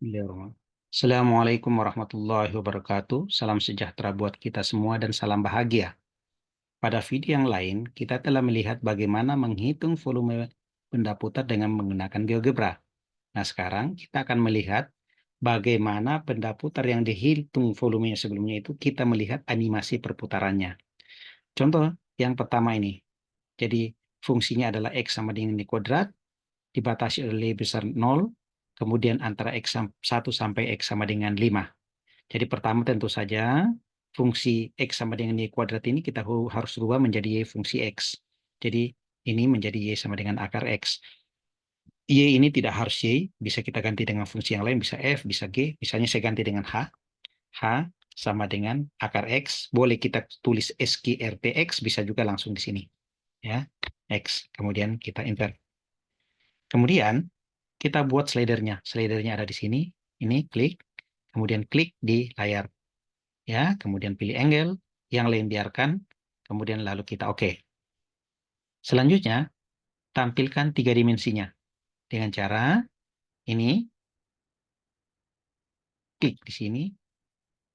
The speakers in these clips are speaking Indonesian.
Bismillahirrahmanirrahim. Assalamualaikum warahmatullahi wabarakatuh. Salam sejahtera buat kita semua dan salam bahagia. Pada video yang lain, kita telah melihat bagaimana menghitung volume benda putar dengan menggunakan GeoGebra. Nah, sekarang kita akan melihat bagaimana benda putar yang dihitung volumenya sebelumnya itu kita melihat animasi perputarannya. Contoh yang pertama ini. Jadi, fungsinya adalah X sama dengan Y kuadrat, dibatasi oleh besar 0, kemudian antara X1 sampai X sama dengan 5. Jadi pertama tentu saja fungsi X sama dengan Y kuadrat ini kita harus rubah menjadi Y fungsi X. Jadi ini menjadi Y sama dengan akar X. Y ini tidak harus Y, bisa kita ganti dengan fungsi yang lain, bisa F, bisa G, misalnya saya ganti dengan H. H sama dengan akar X, boleh kita tulis SQRT X, bisa juga langsung di sini. Ya, X, kemudian kita enter. Kemudian kita buat slidernya. Slidernya ada di sini. Ini klik, kemudian klik di layar. Ya, kemudian pilih angle, yang lain biarkan, kemudian lalu kita oke. Selanjutnya, tampilkan 3 dimensinya. Dengan cara ini, klik di sini,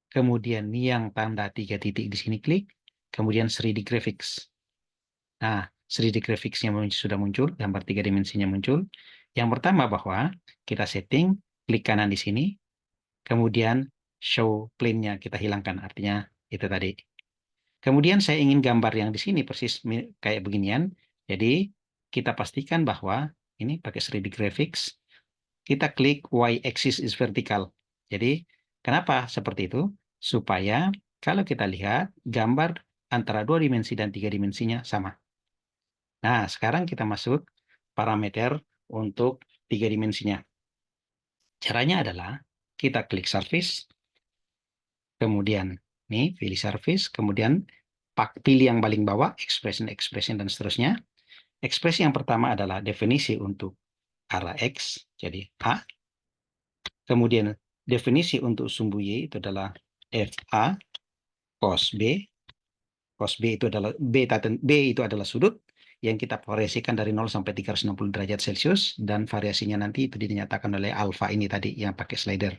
kemudian yang tanda 3 titik di sini klik, kemudian 3D Graphics. Nah, 3D Graphics-nya sudah muncul, gambar 3 dimensinya muncul. Yang pertama bahwa kita setting, klik kanan di sini, kemudian show plane-nya kita hilangkan, artinya itu tadi. Kemudian saya ingin gambar yang di sini persis kayak beginian, jadi kita pastikan bahwa ini pakai 3D Graphics, kita klik Y-axis is vertical. Jadi kenapa seperti itu? Supaya kalau kita lihat gambar antara 2 dimensi dan 3 dimensinya sama. Nah, sekarang kita masuk parameter untuk 3 dimensinya. Caranya adalah kita klik surface, kemudian nih pilih surface, kemudian pilih yang paling bawah, expression, dan seterusnya. Ekspresi yang pertama adalah definisi untuk arah X, jadi A. Kemudian definisi untuk sumbu Y itu adalah FA cos B. Cos B itu adalah B itu adalah sudut yang kita variasikan dari 0 sampai 360 derajat Celcius, dan variasinya nanti itu dinyatakan oleh alfa ini tadi yang pakai slider.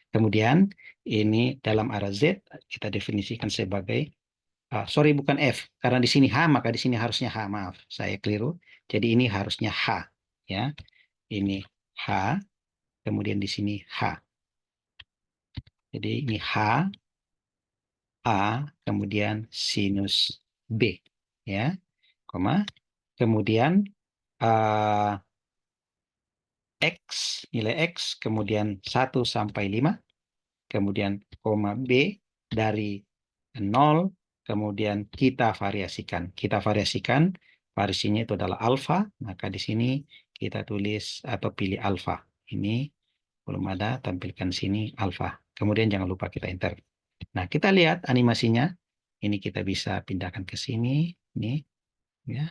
Kemudian ini dalam arah Z kita definisikan sebagai sorry, bukan F, karena di sini H, maka di sini harusnya H. Maaf, saya keliru. Jadi ini harusnya H, ya. Ini H, kemudian di sini H. Jadi ini H, A, kemudian sinus B, ya, koma. Kemudian X, nilai X, kemudian 1 sampai 5, kemudian koma B dari 0, kemudian kita variasikan. Kita variasikan, variasinya itu adalah alfa, maka di sini kita tulis atau pilih alfa. Ini belum ada, tampilkan sini alfa. Kemudian jangan lupa kita enter. Nah, kita lihat animasinya. Ini kita bisa pindahkan ke sini. Ini, ya.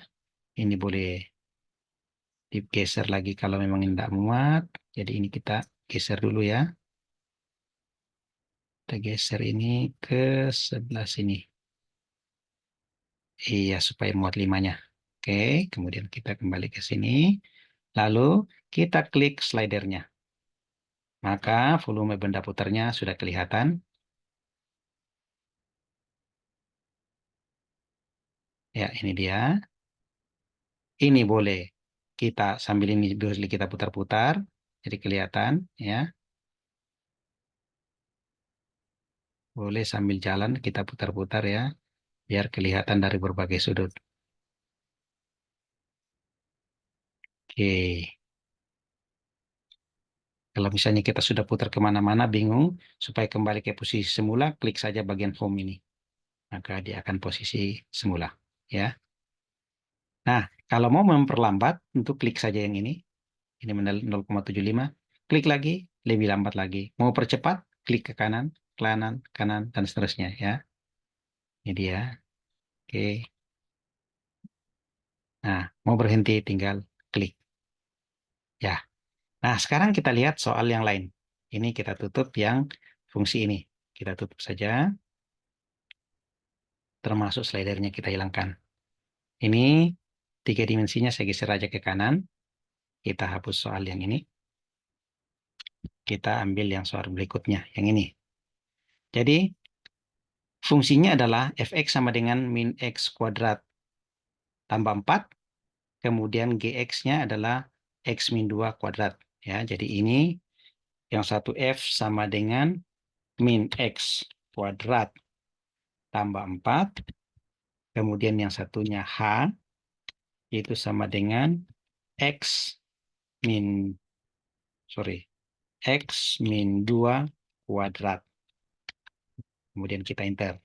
Ini boleh digeser lagi kalau memang tidak muat. Jadi ini kita geser dulu ya. Kita geser ini ke sebelah sini. Iya, supaya muat 5-nya. Oke, kemudian kita kembali ke sini. Lalu kita klik slidernya. Maka volume benda putarnya sudah kelihatan. Ya, ini dia. Ini boleh kita sambil ini kita putar-putar. Jadi kelihatan ya. Boleh sambil jalan kita putar-putar ya. Biar kelihatan dari berbagai sudut. Oke. Kalau misalnya kita sudah putar kemana-mana, bingung, supaya kembali ke posisi semula, klik saja bagian home ini. Maka dia akan posisi semula. Ya. Nah, kalau mau memperlambat, untuk klik saja yang ini. Ini 0,75. Klik lagi, lebih lambat lagi. Mau percepat, klik ke kanan, kanan, kanan, dan seterusnya. Ya. Ini dia. Oke. Nah, mau berhenti, tinggal klik. Ya. Nah, sekarang kita lihat soal yang lain. Ini kita tutup yang fungsi ini. Kita tutup saja. Termasuk slidernya kita hilangkan. Ini 3 dimensinya saya geser aja ke kanan. Kita hapus soal yang ini. Kita ambil yang soal berikutnya, yang ini. Jadi, fungsinya adalah fx sama dengan min x kuadrat tambah 4, kemudian gx-nya adalah x min 2 kuadrat. Ya, jadi ini yang satu f sama dengan min x kuadrat tambah 4, kemudian yang satunya h, yaitu sama dengan x min, sorry, x min 2 kuadrat. Kemudian kita enter.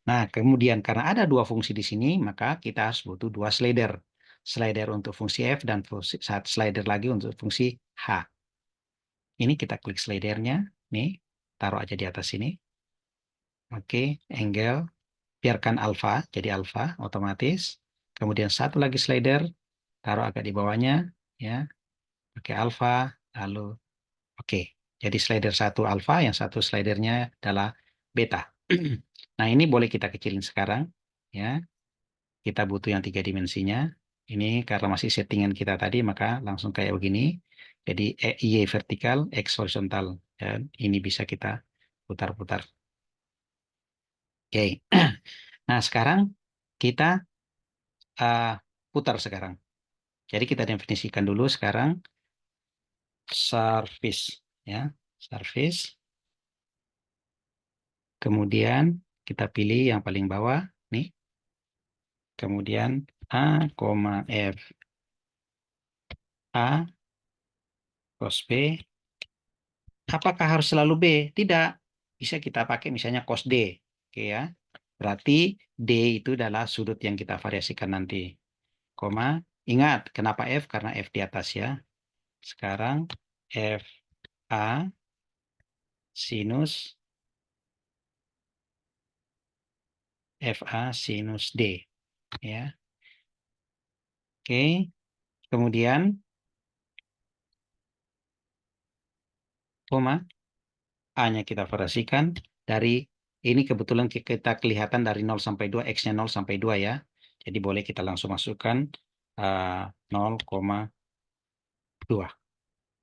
Nah, kemudian karena ada dua fungsi di sini, maka kita harus butuh dua slider. Slider untuk fungsi f dan satu slider lagi untuk fungsi h. Ini kita klik slidernya. Nih, taruh aja di atas sini. Oke, angle. Biarkan alfa, jadi alfa otomatis. Kemudian satu lagi slider, taruh agak di bawahnya. Ya, pakai alfa, lalu oke. Jadi slider satu alfa, yang satu slidernya adalah beta. Nah, ini boleh kita kecilin sekarang. Ya, kita butuh yang tiga dimensinya. Ini karena masih settingan kita tadi, maka langsung kayak begini. Jadi Y vertikal, X horizontal. Dan ini bisa kita putar-putar. Oke. Nah, sekarang kita uh, putar sekarang. Jadi kita definisikan dulu sekarang surface. Ya, surface. Kemudian kita pilih yang paling bawah. Nih. Kemudian A, F. A, cos B. Apakah harus selalu B? Tidak. Bisa kita pakai misalnya cos D. Oke ya. Berarti D itu adalah sudut yang kita variasikan nanti. Koma. Ingat, kenapa F? Karena F di atas ya. Sekarang F A sinus FA sinus D. Ya. Oke. Kemudian, koma. A-nya kita variasikan dari ini kebetulan kita kelihatan dari 0 sampai 2, X-nya 0 sampai 2 ya. Jadi boleh kita langsung masukkan 0,2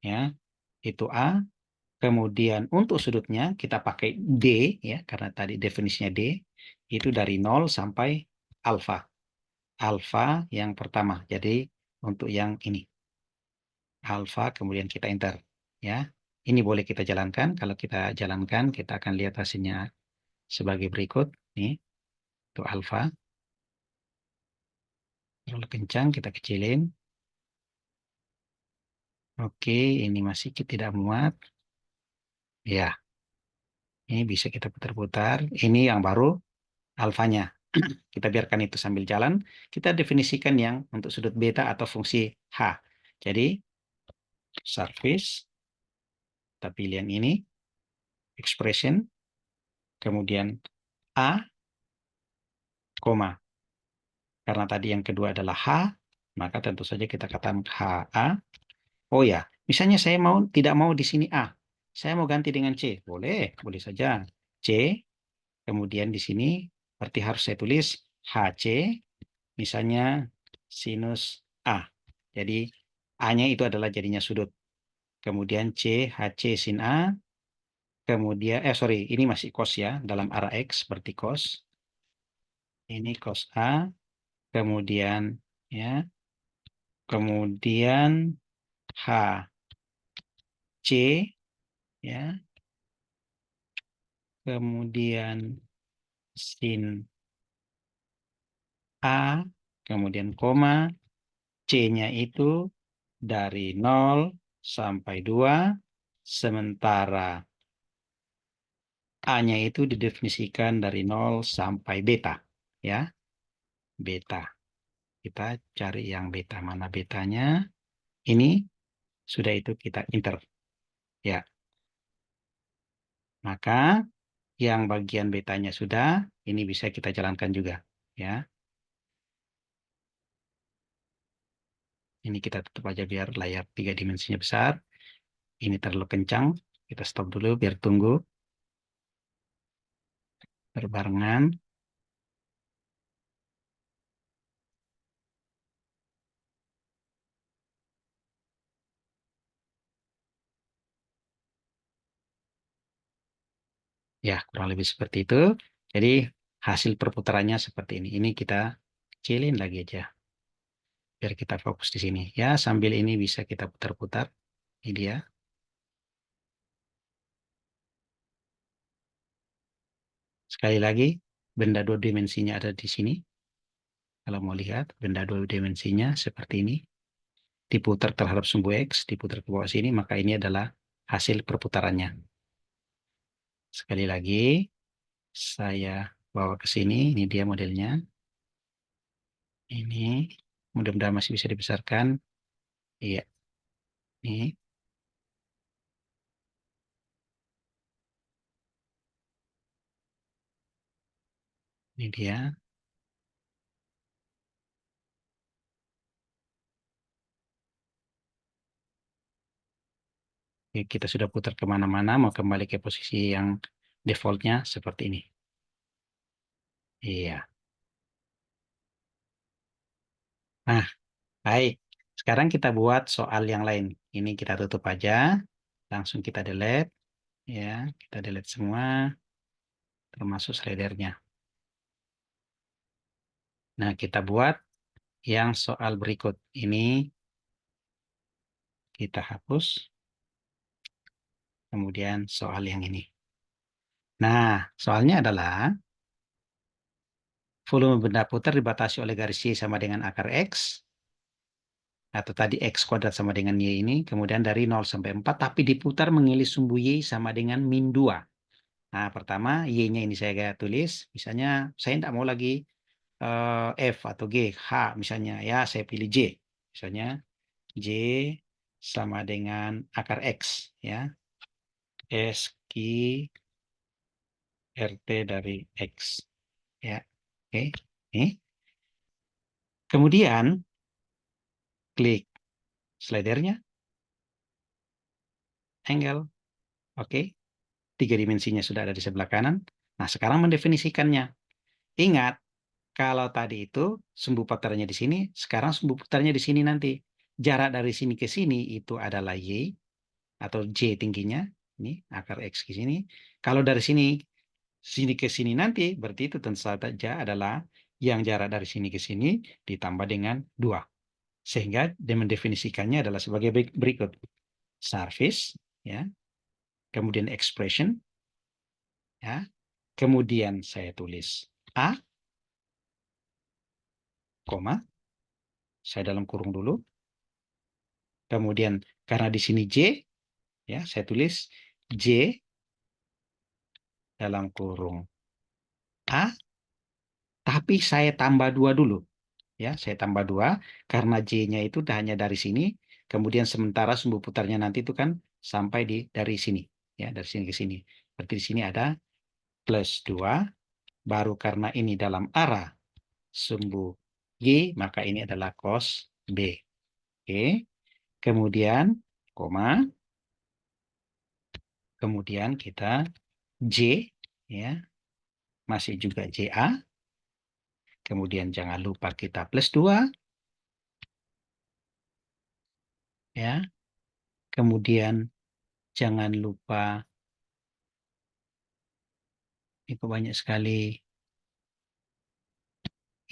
ya. Itu A. Kemudian untuk sudutnya kita pakai D ya karena tadi definisinya D itu dari 0 sampai alfa. Alfa yang pertama. Jadi untuk yang ini alfa kemudian kita enter ya. Ini boleh kita jalankan. Kalau kita jalankan kita akan lihat hasilnya sebagai berikut nih. Untuk alfa terlalu kencang kita kecilin. Oke, ini masih tidak muat. Ya, ini bisa kita putar-putar. Ini yang baru alfanya. Kita biarkan itu sambil jalan. Kita definisikan yang untuk sudut beta atau fungsi H. Jadi, surface, kita pilih yang ini, expression, kemudian A, koma. Karena tadi yang kedua adalah H, maka tentu saja kita katakan HA. Oh ya, misalnya saya tidak mau di sini A. Saya mau ganti dengan C. Boleh, boleh saja. C, kemudian di sini berarti harus saya tulis HC, misalnya sinus A. Jadi A-nya itu adalah jadinya sudut. Kemudian C, HC sin A. Kemudian, sorry, ini masih cos ya, dalam arah X seperti cos. Ini cos A. Kemudian, ya, kemudian H, C, ya, kemudian sin A, kemudian koma, C-nya itu dari 0 sampai 2, sementara A-nya itu didefinisikan dari 0 sampai beta. Ya, beta. Kita cari yang beta. Mana betanya? Ini sudah itu kita enter. Ya, maka yang bagian betanya sudah, ini bisa kita jalankan juga. Ya, ini kita tutup aja biar layar tiga dimensinya besar. Ini terlalu kencang. Kita stop dulu biar tunggu berbarengan. Ya, kurang lebih seperti itu. Jadi hasil perputarannya seperti ini. Ini kita kecilin lagi aja. Biar kita fokus di sini. Ya, sambil ini bisa kita putar-putar. Ini dia. Sekali lagi, benda dua dimensinya ada di sini. Kalau mau lihat, benda dua dimensinya seperti ini. Diputar terhadap sumbu X, diputar ke bawah sini, maka ini adalah hasil perputarannya. Sekali lagi, saya bawa ke sini. Ini dia modelnya. Ini mudah-mudahan masih bisa dibesarkan. Iya, ini. Ini dia. Oke, kita sudah putar kemana-mana, mau kembali ke posisi yang defaultnya seperti ini. Iya. Nah, baik. Sekarang kita buat soal yang lain. Ini kita tutup aja. Langsung kita delete. Ya, kita delete semua, termasuk slidernya. Nah, kita buat yang soal berikut. Ini kita hapus. Kemudian soal yang ini. Nah, soalnya adalah volume benda putar dibatasi oleh garis Y sama dengan akar X, atau tadi X kuadrat sama dengan Y ini, kemudian dari 0 sampai 4, tapi diputar mengilis sumbu Y sama dengan min 2. Nah, pertama, Y-nya ini saya tulis, misalnya saya tidak mau lagi F atau G, H misalnya, ya saya pilih J. Misalnya J sama dengan akar X, ya. S, Q, RT dari X. Ya, oke. Nih. Kemudian klik slidernya, angle, oke. Tiga dimensinya sudah ada di sebelah kanan. Nah, sekarang mendefinisikannya. Ingat, kalau tadi itu sumbu putarnya di sini, sekarang sumbu putarnya di sini nanti. Jarak dari sini ke sini itu adalah Y, atau J tingginya. Ini akar X ke sini. Kalau dari sini ke sini nanti, berarti itu tentu saja adalah yang jarak dari sini ke sini ditambah dengan 2. Sehingga dia mendefinisikannya adalah sebagai berikut. Surface, ya, kemudian expression, ya, kemudian saya tulis A, koma, saya dalam kurung dulu, kemudian karena di sini J, ya, saya tulis J dalam kurung A, tapi saya tambah 2 dulu, ya, saya tambah 2 karena J-nya itu hanya dari sini, kemudian sementara sumbu putarnya nanti itu kan sampai dari sini, ya, dari sini ke sini. Berarti di sini ada plus 2, baru karena ini dalam arah sumbu G, maka ini adalah cos B. Oke. Kemudian, koma, kemudian kita J, ya, masih juga JA, kemudian jangan lupa kita plus 2, ya, kemudian jangan lupa, itu banyak sekali,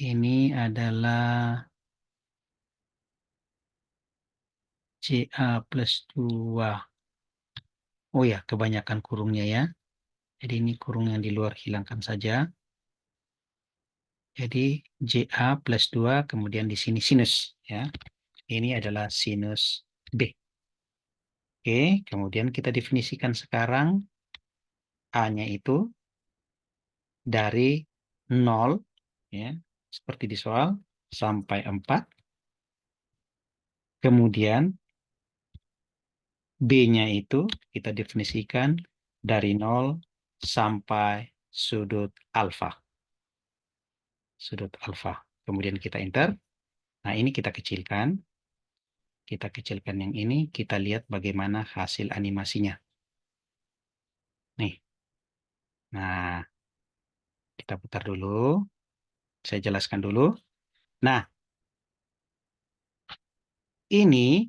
ini adalah JA plus 2. Oh ya, kebanyakan kurungnya ya. Jadi ini kurung yang di luar hilangkan saja. Jadi JA plus 2, kemudian di sini sinus, ya. Ini adalah sinus B. Oke, kemudian kita definisikan sekarang A-nya itu dari 0, ya, seperti di soal, sampai 4. Kemudian B-nya itu kita definisikan dari 0 sampai sudut alfa. Sudut alfa. Kemudian kita enter. Nah, ini kita kecilkan. Kita kecilkan yang ini, kita lihat bagaimana hasil animasinya. Nih. Nah, kita putar dulu. Saya jelaskan dulu. Nah, ini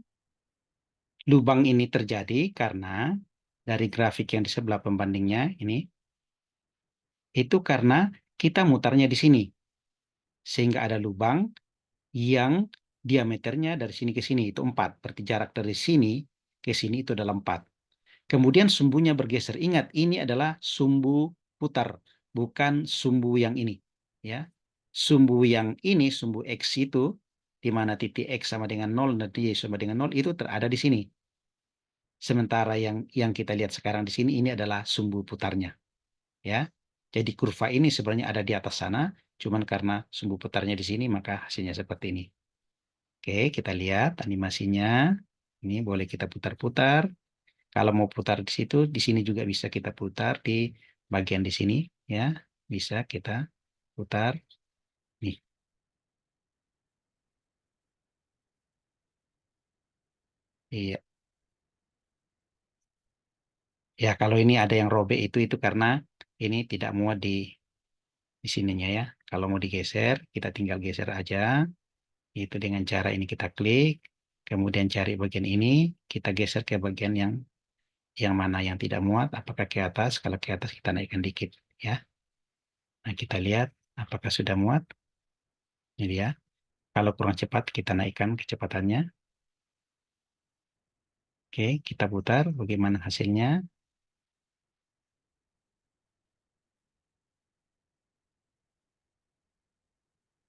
lubang ini terjadi karena dari grafik yang di sebelah pembandingnya ini, Itu karena kita mutarnya di sini. Sehingga ada lubang yang diameternya dari sini ke sini itu 4. Berarti jarak dari sini ke sini itu adalah 4. Kemudian sumbunya bergeser. Ingat, ini adalah sumbu putar, bukan sumbu yang ini. Ya, sumbu yang ini, sumbu X itu, di mana titik X sama dengan 0 dan Y sama dengan 0 itu terada di sini. Sementara yang kita lihat sekarang di sini ini adalah sumbu putarnya. Ya, jadi kurva ini sebenarnya ada di atas sana, cuman karena sumbu putarnya di sini maka hasilnya seperti ini. Oke, kita lihat animasinya. Ini boleh kita putar-putar. Kalau mau putar di situ, di sini juga bisa kita putar di bagian di sini, ya. Bisa kita putar nih. Iya. Ya, kalau ini ada yang robek itu karena ini tidak muat di sininya ya. Kalau mau digeser, kita tinggal geser aja. Itu dengan cara ini kita klik, kemudian cari bagian ini, kita geser ke bagian yang mana yang tidak muat, apakah ke atas? Kalau ke atas kita naikkan dikit, ya. Nah, kita lihat apakah sudah muat. Ini dia. Kalau kurang cepat, kita naikkan kecepatannya. Oke, kita putar bagaimana hasilnya.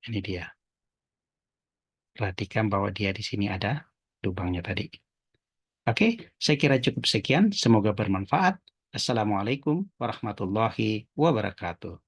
Ini dia. Perhatikan bahwa dia di sini ada lubangnya tadi. Oke, saya kira cukup sekian. Semoga bermanfaat. Assalamualaikum warahmatullahi wabarakatuh.